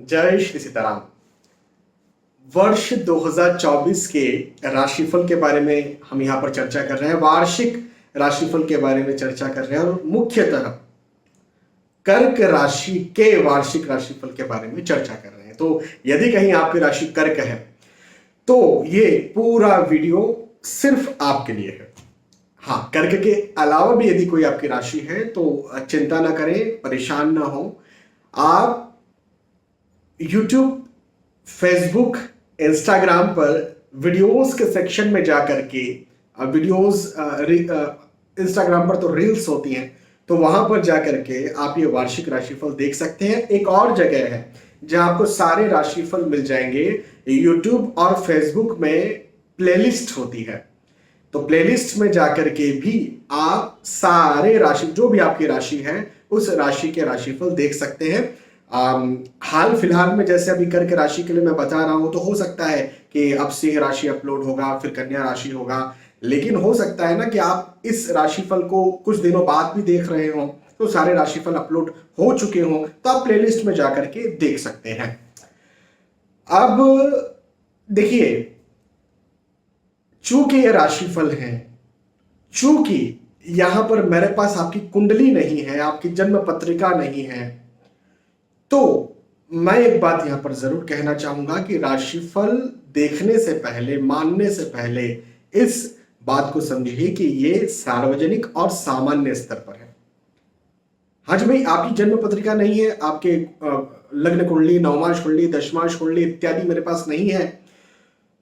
जय श्री सीताराम। वर्ष 2024 के राशिफल के बारे में हम यहाँ पर चर्चा कर रहे हैं, वार्षिक राशिफल के बारे में चर्चा कर रहे हैं और मुख्यतः कर्क राशि के वार्षिक राशिफल के बारे में चर्चा कर रहे हैं। तो यदि कहीं आपकी राशि कर्क है तो ये पूरा वीडियो सिर्फ आपके लिए है। हाँ, कर्क के अलावा भी यदि कोई आपकी राशि है तो चिंता ना करें, परेशान ना हो। आप YouTube, फेसबुक, इंस्टाग्राम पर वीडियोस के सेक्शन में जाकर के वीडियोस इंस्टाग्राम पर तो रील्स होती हैं, तो वहां पर जाकर के आप ये वार्षिक राशिफल देख सकते हैं। एक और जगह है जहां आपको सारे राशिफल मिल जाएंगे। YouTube और फेसबुक में प्लेलिस्ट होती है, तो प्लेलिस्ट में जाकर के भी आप सारे राशि, जो भी आपकी राशि है उस राशि के राशिफल देख सकते हैं। हाल फिलहाल में जैसे अभी कर्क राशि के लिए मैं बता रहा हूं, तो हो सकता है कि अब सिंह राशि अपलोड होगा, फिर कन्या राशि होगा, लेकिन हो सकता है ना कि आप इस राशिफल को कुछ दिनों बाद भी देख रहे हो, तो सारे राशिफल अपलोड हो चुके हों, तो आप प्लेलिस्ट में जाकर के देख सकते हैं। अब देखिए, चूंकि ये राशिफल है, चूंकि यहां पर मेरे पास आपकी कुंडली नहीं है, आपकी जन्म पत्रिका नहीं है, तो मैं एक बात यहां पर जरूर कहना चाहूंगा कि राशिफल देखने से पहले, मानने से पहले इस बात को समझिए कि ये सार्वजनिक और सामान्य स्तर पर है। हाँ जी भाई, आपकी जन्म पत्रिका नहीं है, आपके लग्न कुंडली, नवमांश कुंडली, दशमांश कुंडली इत्यादि मेरे पास नहीं है,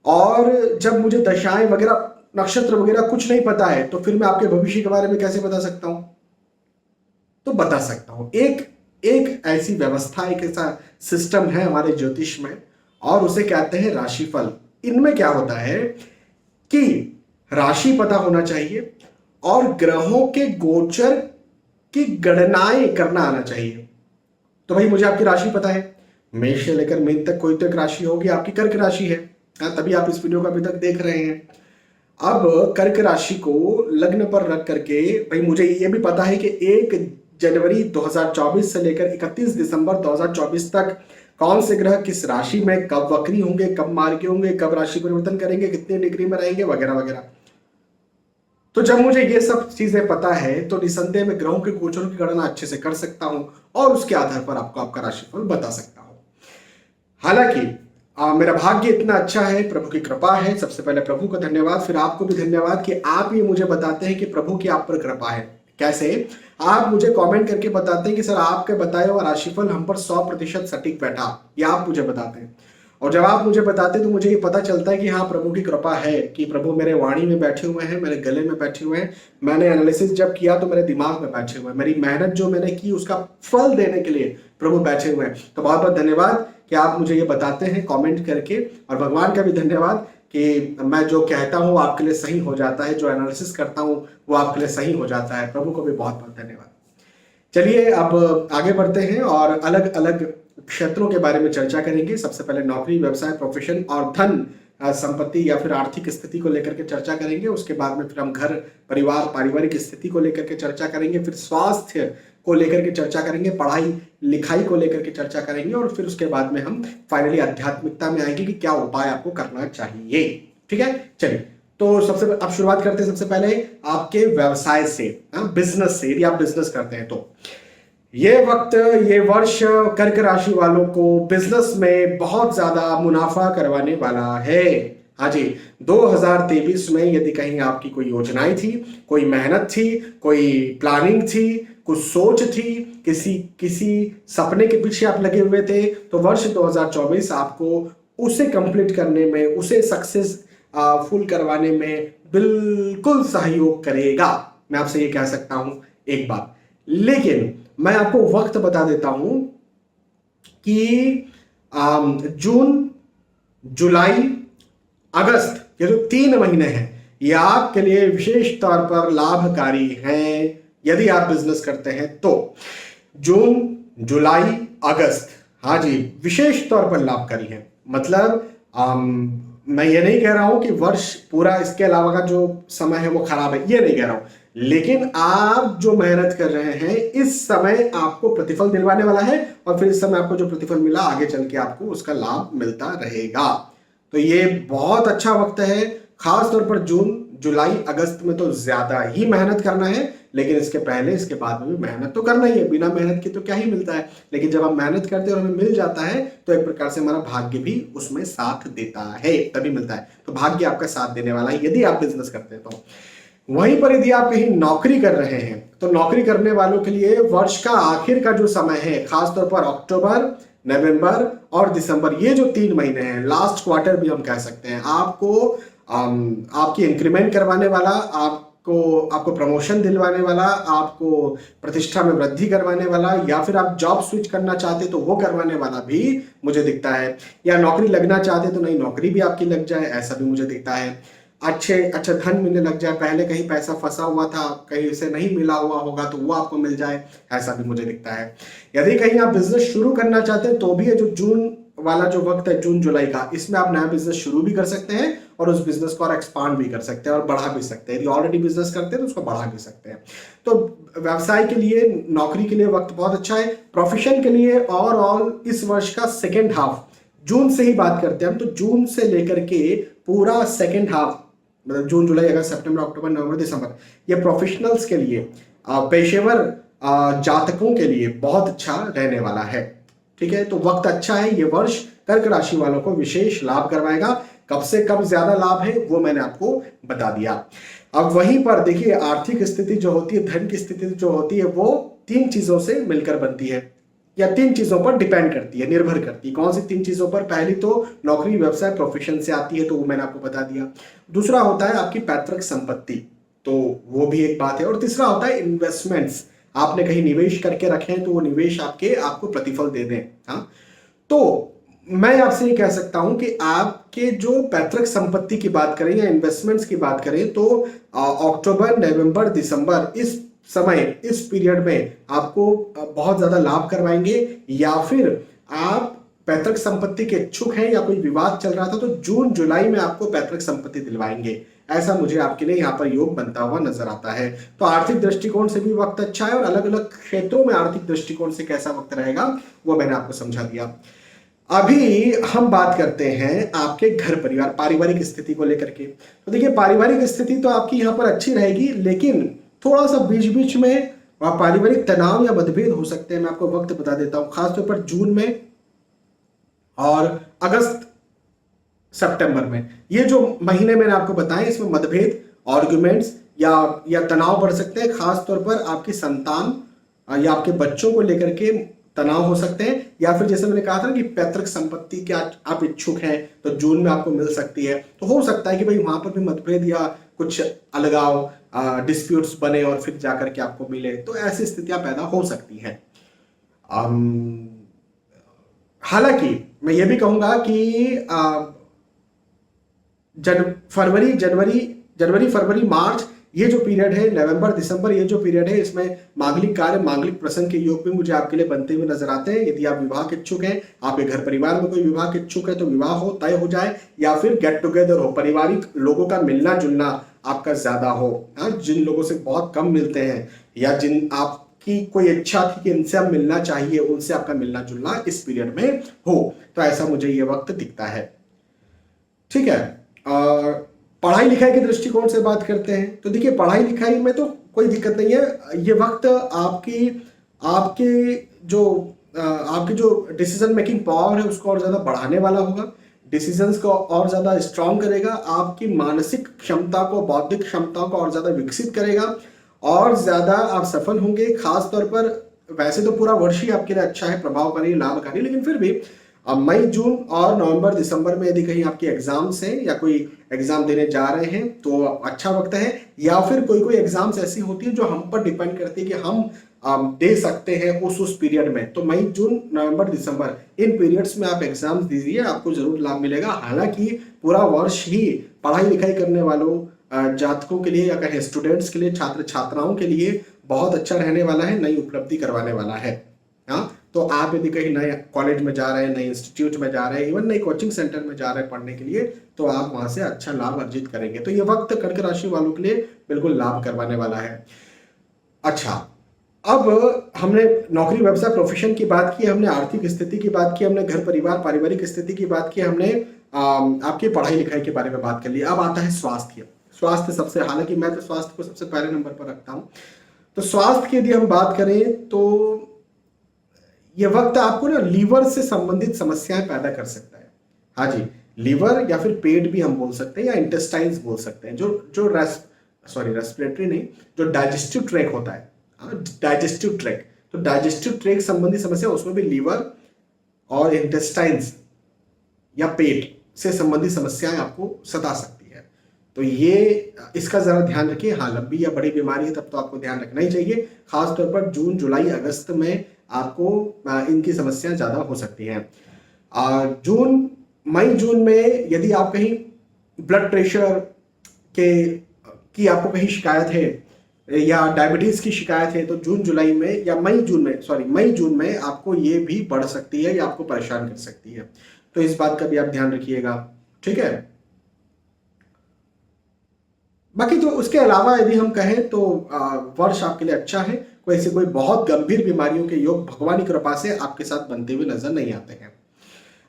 और जब मुझे दशाएं वगैरह, नक्षत्र वगैरह कुछ नहीं पता है, तो फिर मैं आपके भविष्य के बारे में कैसे बता सकता हूं? तो बता सकता हूं। एक ऐसी व्यवस्था, एक ऐसा सिस्टम है हमारे ज्योतिष में, और उसे कहते हैं राशिफल। इनमें क्या होता है कि राशि पता होना चाहिए और ग्रहों के गोचर की गणनाएं करना आना चाहिए। तो भाई, मुझे आपकी राशि पता है, मेष से लेकर मीन तक कोई तो एक राशि होगी, आपकी कर्क राशि है, तभी आप इस वीडियो को अभी तक देख रहे हैं। अब कर्क राशि को लग्न पर रख करके भाई मुझे ये भी पता है कि 1 जनवरी 2024 से लेकर 31 दिसंबर 2024 तक कौन से ग्रह किस राशि में कब वक्री होंगे, कब मार्गी होंगे, कब राशि परिवर्तन करेंगे, कितने डिग्री में रहेंगे, वगैरह वगैरह। तो जब मुझे ये सब चीजें पता है तो निसंदेह में ग्रहों के गोचरों की गणना अच्छे से कर सकता हूं और उसके आधार पर आपको आपका राशिफल बता सकता हूं। हालांकि मेरा भाग्य इतना अच्छा है, प्रभु की कृपा है। सबसे पहले प्रभु को धन्यवाद, फिर आपको भी धन्यवाद कि आप ये मुझे बताते हैं कि प्रभु की आप पर कृपा है। कैसे? आप मुझे कमेंट करके बताते हैं कि सर आपके बताए हुआ राशिफल हम पर 100% सटीक बैठा, ये आप मुझे बताते हैं। और जब आप मुझे बताते हैं तो मुझे ये पता चलता है कि हाँ, प्रभु की कृपा है, कि प्रभु मेरे वाणी में बैठे हुए हैं, मेरे गले में बैठे हुए हैं। मैंने एनालिसिस जब किया तो मेरे दिमाग में बैठे हुए हैं, मेरी मेहनत जो मैंने की उसका फल देने के लिए प्रभु बैठे हुए हैं। तो बहुत बहुत धन्यवाद कि आप मुझे ये बताते हैं कमेंट करके, और भगवान का भी धन्यवाद कि मैं जो कहता हूँ आपके लिए सही हो जाता है, जो एनालिसिस करता हूँ वो आपके लिए सही हो जाता है। प्रभु को भी बहुत बहुत धन्यवाद। चलिए अब आगे बढ़ते हैं और अलग अलग क्षेत्रों के बारे में चर्चा करेंगे। सबसे पहले नौकरी, व्यवसाय, प्रोफेशन और धन संपत्ति या फिर आर्थिक स्थिति को लेकर के चर्चा करेंगे। उसके बाद में फिर हम घर, परिवार, पारिवारिक स्थिति को लेकर के चर्चा करेंगे, फिर स्वास्थ्य को लेकर के चर्चा करेंगे, पढ़ाई लिखाई को लेकर के चर्चा करेंगे, और फिर उसके बाद में हम फाइनली आध्यात्मिकता में आएंगे कि क्या उपाय आपको करना चाहिए। ठीक है, चलिए तो सबसे अब शुरुआत करते हैं सबसे पहले आपके व्यवसाय से, बिजनेस से। यदि आप बिजनेस करते हैं तो ये वक्त, ये वर्ष कर्क राशि वालों को बिजनेस में बहुत ज्यादा मुनाफा करवाने वाला है। हाँ जी, 2023 में यदि कहीं आपकी कोई योजनाएं थी, कोई मेहनत थी, कोई प्लानिंग थी, कुछ सोच थी, किसी सपने के पीछे आप लगे हुए थे, तो वर्ष 2024 आपको उसे कंप्लीट करने में, उसे सक्सेस फुल करवाने में बिल्कुल सहयोग करेगा। मैं आपसे ये कह सकता हूं एक बात। लेकिन मैं आपको वक्त बता देता हूं कि जून, जुलाई, अगस्त, ये जो 3 महीने हैं, ये आपके लिए विशेष तौर पर लाभकारी हैं यदि आप बिजनेस करते हैं तो। जून, जुलाई, अगस्त, हाँ जी, विशेष तौर पर लाभकारी है। मतलब मैं ये नहीं कह रहा हूं कि वर्ष पूरा इसके अलावा का जो समय है वो खराब है, ये नहीं कह रहा हूं, लेकिन आप जो मेहनत कर रहे हैं इस समय आपको प्रतिफल दिलवाने वाला है, और फिर इस समय आपको जो प्रतिफल मिला आगे चल के आपको उसका लाभ मिलता रहेगा। तो ये बहुत अच्छा वक्त है। खास तौर पर जून जुलाई अगस्त में तो ज्यादा ही मेहनत करना है, लेकिन इसके पहले इसके बाद में भी मेहनत तो करना ही है। बिना मेहनत के तो क्या ही मिलता है, लेकिन जब हम मेहनत करते हैं और हमें मिल जाता है तो एक प्रकार से हमारा भाग्य भी उसमें साथ देता है, तभी मिलता है। तो भाग्य आपका साथ देने वाला है यदि आप बिजनेस करते हैं तो। वहीं पर यदि आप कहीं नौकरी कर रहे हैं तो नौकरी करने वालों के लिए वर्ष का आखिर का जो समय है, खासतौर पर अक्टूबर, नवंबर और दिसंबर, ये जो 3 महीने हैं, लास्ट क्वार्टर भी हम कह सकते हैं, आपको आपकी इंक्रीमेंट करवाने वाला, आपको प्रमोशन दिलवाने वाला, आपको प्रतिष्ठा में वृद्धि करवाने वाला, या फिर आप जॉब स्विच करना चाहते तो वो करवाने वाला भी मुझे दिखता है, या नौकरी लगना चाहते तो नई नौकरी भी आपकी लग जाए, ऐसा भी मुझे दिखता है। अच्छा धन मिलने लग जाए, पहले कहीं पैसा फंसा हुआ था, कहीं से नहीं मिला हुआ होगा तो वो आपको मिल जाए, ऐसा भी मुझे दिखता है। यदि कहीं आप बिजनेस शुरू करना चाहते हैं तो भी ये जो जून वाला जो वक्त है, जून जुलाई का, इसमें आप नया बिजनेस शुरू भी कर सकते हैं और उस बिजनेस को और एक्सपांड भी कर सकते हैं और बढ़ा भी सकते हैं। यदि ऑलरेडी बिजनेस करते हैं तो उसको बढ़ा भी सकते हैं। तो व्यवसाय के लिए, नौकरी के लिए वक्त बहुत अच्छा है। प्रोफेशन के लिए ओवरऑल इस वर्ष का सेकेंड हाफ, जून से ही बात करते हैं हम, तो जून से लेकर के पूरा सेकेंड हाफ, मतलब जून जुलाई अगस्त सितंबर अक्टूबर नवंबर दिसंबर, ये प्रोफेशनल्स के लिए, पेशेवर जातकों के लिए बहुत अच्छा रहने वाला है। ठीक है, तो वक्त अच्छा है। ये वर्ष कर्क राशि वालों को विशेष लाभ करवाएगा। कब से कब ज्यादा लाभ है वो मैंने आपको बता दिया। अब वहीं पर देखिए, आर्थिक स्थिति जो होती है, धन की स्थिति जो होती है, वो 3 चीजों से मिलकर बनती है, या 3 चीजों पर डिपेंड करती है, निर्भर करती है। कौन सी 3 चीजों पर? पहली तो नौकरी, व्यवसाय, प्रोफेशन से आती है, तो वो मैंने आपको बता दिया। दूसरा होता है आपकी पैतृक संपत्ति, तो वो भी एक बात है। और तीसरा होता है इन्वेस्टमेंट्स, आपने कहीं निवेश करके रखे हैं तो वो निवेश आपको प्रतिफल दे दें। हाँ, तो मैं आपसे ये कह सकता हूं कि आपके जो पैतृक संपत्ति की बात करें या इन्वेस्टमेंट्स की बात करें तो अक्टूबर, नवंबर, दिसंबर, इस समय, इस पीरियड में आपको बहुत ज्यादा लाभ करवाएंगे। या फिर आप पैतृक संपत्ति के इच्छुक हैं या कोई विवाद चल रहा था तो जून जुलाई में आपको पैतृक संपत्ति दिलवाएंगे। ऐसा मुझे आपके लिए यहाँ पर योग बनता हुआ नजर आता है। तो आर्थिक दृष्टिकोण से भी वक्त अच्छा है, और अलग अलग क्षेत्रों में आर्थिक दृष्टिकोण से कैसा वक्त रहेगा वो मैंने आपको समझा दिया। अभी हम बात करते हैं आपके घर परिवार, पारिवारिक स्थिति को लेकर के। तो देखिए, पारिवारिक स्थिति तो आपकी यहाँ पर अच्छी रहेगी, लेकिन थोड़ा सा बीच बीच में पारिवारिक तनाव या मतभेद हो सकते हैं। मैं आपको वक्त बता देता हूं, खासतौर पर जून में और अगस्त सितंबर में, ये जो महीने मैंने आपको बताए, इसमें मतभेद, आर्गुमेंट्स या तनाव बढ़ सकते हैं। खासतौर पर आपकी संतान या आपके बच्चों को लेकर के तनाव हो सकते हैं, या फिर जैसे मैंने कहा था कि पैतृक संपत्ति के आप इच्छुक हैं तो जून में आपको मिल सकती है। तो हो सकता है कि भाई वहां पर भी मतभेद या कुछ अलगाव, डिस्प्यूट्स बने और फिर जाकर के आपको मिले, तो ऐसी स्थितियां पैदा हो सकती हैं। हालांकि मैं ये भी कहूंगा कि जनवरी फरवरी मार्च, ये जो पीरियड है, नवंबर दिसंबर, ये जो पीरियड है, इसमें मांगलिक कार्य, मांगलिक प्रसंग के योग भी मुझे आपके लिए बनते हुए नजर आते हैं। यदि आप विवाह के इच्छुक हैं, आपके घर परिवार में कोई विवाह के इच्छुक है तो विवाह हो, तय हो जाए, या फिर गेट टुगेदर हो, पारिवारिक लोगों का मिलना जुलना आपका ज्यादा हो। जिन लोगों से बहुत कम मिलते हैं या जिन आपकी कोई इच्छा थी कि इनसे आप मिलना चाहिए, उनसे आपका मिलना जुलना इस पीरियड में हो, तो ऐसा मुझे ये वक्त दिखता है। ठीक है, और पढ़ाई लिखाई के दृष्टिकोण से बात करते हैं तो देखिए, पढ़ाई लिखाई में तो कोई दिक्कत नहीं है। ये वक्त आपकी जो डिसीजन मेकिंग पावर है उसको और ज्यादा बढ़ाने वाला होगा, डिसीजंस को और ज्यादा स्ट्रांग करेगा, आपकी मानसिक क्षमता को, बौद्धिक क्षमता को और ज्यादा विकसित करेगा, और ज्यादा आप सफल होंगे। खास तौर पर वैसे तो पूरा वर्ष ही आपके लिए अच्छा है, प्रभावकारी, लाभकारी, लेकिन फिर भी अब मई, जून और नवंबर, दिसंबर में यदि कहीं आपके एग्जाम्स हैं या कोई एग्जाम देने जा रहे हैं तो अच्छा वक्त है। या फिर कोई एग्जाम्स ऐसी होती है जो हम पर डिपेंड करती है कि हम दे सकते हैं उस पीरियड में, तो मई, जून, नवंबर, दिसंबर, इन पीरियड्स में आप एग्जाम्स दीजिए, आपको जरूर लाभ मिलेगा। हालांकि पूरा वर्ष ही पढ़ाई लिखाई करने वालों, जातकों के लिए या कहें स्टूडेंट्स के लिए, छात्र छात्राओं के लिए बहुत अच्छा रहने वाला है, नई उपलब्धि करवाने वाला है। हाँ, तो आप यदि कहीं नए कॉलेज में जा रहे हैं, नए इंस्टीट्यूट में जा रहे हैं, इवन नए कोचिंग सेंटर में जा रहे हैं पढ़ने के लिए, तो आप वहां से अच्छा लाभ अर्जित करेंगे। तो ये वक्त कर्क राशि वालों के लिए बिल्कुल लाभ करवाने वाला है। अच्छा, अब हमने नौकरी व्यवसाय प्रोफेशन की बात की, हमने आर्थिक स्थिति की बात की, हमने घर परिवार पारिवारिक स्थिति की बात की, हमने आपकी पढ़ाई लिखाई के बारे में बात कर ली। अब आता है स्वास्थ्य। स्वास्थ्य सबसे, हालांकि मैं तो स्वास्थ्य को सबसे पहले नंबर पर रखता हूं। तो स्वास्थ्य की यदि हम बात करें तो ये वक्त आपको ना लीवर से संबंधित समस्याएं पैदा कर सकता है। हाँ जी, लीवर या फिर पेट भी हम बोल सकते हैं, या इंटेस्टाइन्स बोल सकते हैं, जो रेस्पिरेटरी नहीं, जो डाइजेस्टिव ट्रैक होता है, डाइजेस्टिव ट्रैक, तो डाइजेस्टिव ट्रैक संबंधी समस्या, उसमें भी लीवर और इंटेस्टाइन्स या पेट से संबंधित समस्याएं आपको सता सकती है। तो ये इसका जरा ध्यान रखिए। हाँ, लंबी या बड़ी बीमारी है तब तो आपको ध्यान रखना ही चाहिए। खासतौर पर जून जुलाई अगस्त में आपको इनकी समस्याएं ज्यादा हो सकती हैं। मई जून में यदि आप कहीं ब्लड प्रेशर की आपको कहीं शिकायत है या डायबिटीज की शिकायत है, तो जून जुलाई में या मई जून में आपको ये भी बढ़ सकती है या आपको परेशान कर सकती है। तो इस बात का भी आप ध्यान रखिएगा, ठीक है। बाकी तो उसके अलावा यदि हम कहें तो वर्ष आपके लिए अच्छा है। कोई बहुत गंभीर बीमारियों के योग भगवान की कृपा से आपके साथ बनते हुए नजर नहीं आते हैं।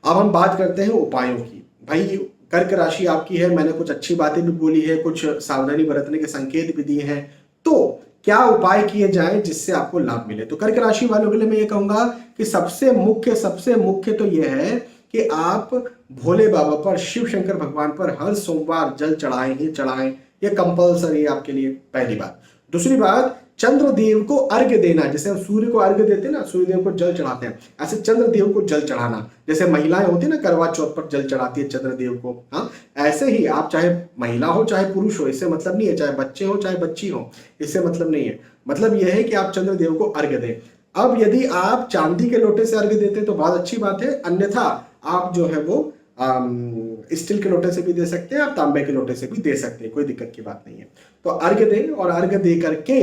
अब हम बात करते हैं उपायों की। भाई, कर्क राशि आपकी है, मैंने कुछ अच्छी बातें भी बोली है, कुछ सावधानी बरतने के संकेत भी दिए हैं। तो क्या उपाय किए जाएं जिससे आपको लाभ मिले? तो कर्क राशि वालों के लिए मैं ये कहूंगा कि सबसे मुख्य तो यह है कि आप भोले बाबा पर, शिव शंकर भगवान पर हर सोमवार जल चढ़ाएं ही चढ़ाएं। ये कंपलसरी है आपके लिए, पहली बात। दूसरी बात, चंद्रदेव को अर्घ्य देना। जैसे हम सूर्य को अर्घ्य देते हैं ना, सूर्यदेव को जल चढ़ाते हैं, ऐसे चंद्रदेव को जल चढ़ाना। जैसे महिलाएं होती है ना, करवा चौथ पर जल चढ़ाती है चंद्रदेव को, हाँ, ऐसे ही आप चाहे महिला हो चाहे पुरुष हो, इससे मतलब नहीं है, चाहे बच्चे हो चाहे बच्ची हो, इससे मतलब नहीं है। मतलब यह है कि आप चंद्रदेव को अर्घ्य दें। अब यदि आप चांदी के लोटे से अर्घ्य देते हैं तो बहुत अच्छी बात है, अन्यथा आप जो है वो स्टील के लोटे से भी दे सकते हैं, आप तांबे के लोटे से भी दे सकते हैं, कोई दिक्कत की बात नहीं है। तो अर्घ्य दें, और अर्घ्य दे करके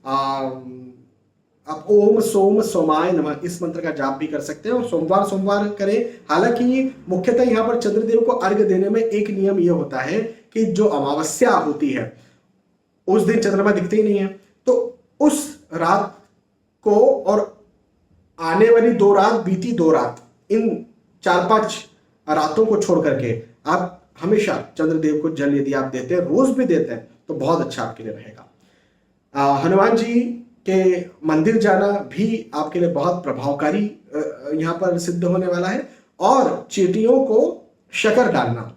आप ओम सोम सोमाय नमः इस मंत्र का जाप भी कर सकते हैं, और सोमवार करें। हालांकि मुख्यतः यहाँ पर चंद्रदेव को अर्घ्य देने में एक नियम यह होता है कि जो अमावस्या होती है उस दिन चंद्रमा दिखते ही नहीं है, तो उस रात को और आने वाली 2 रात, बीती 2 रात, इन 4-5 रातों को छोड़ करके आप हमेशा चंद्रदेव को जल यदि आप देते हैं, रोज भी देते हैं, तो बहुत अच्छा आपके लिए रहेगा। हनुमान जी के मंदिर जाना भी आपके लिए बहुत प्रभावकारी यहाँ पर सिद्ध होने वाला है। और चींटियों को शक्कर डालना,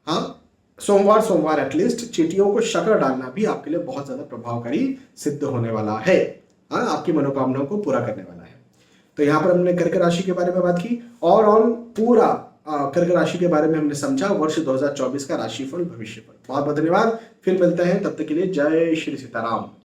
हाँ, सोमवार एटलीस्ट चींटियों को शक्कर डालना भी आपके लिए बहुत ज्यादा प्रभावकारी सिद्ध होने वाला है। हाँ, आपकी मनोकामनाओं को पूरा करने वाला है। तो यहाँ पर हमने कर्क राशि के बारे में बात की, और पूरा कर्क राशि के बारे में हमने समझा वर्ष 2024 का राशिफल भविष्य पर। बहुत बहुत धन्यवाद, फिर मिलते हैं, तब तक के लिए जय श्री सीताराम।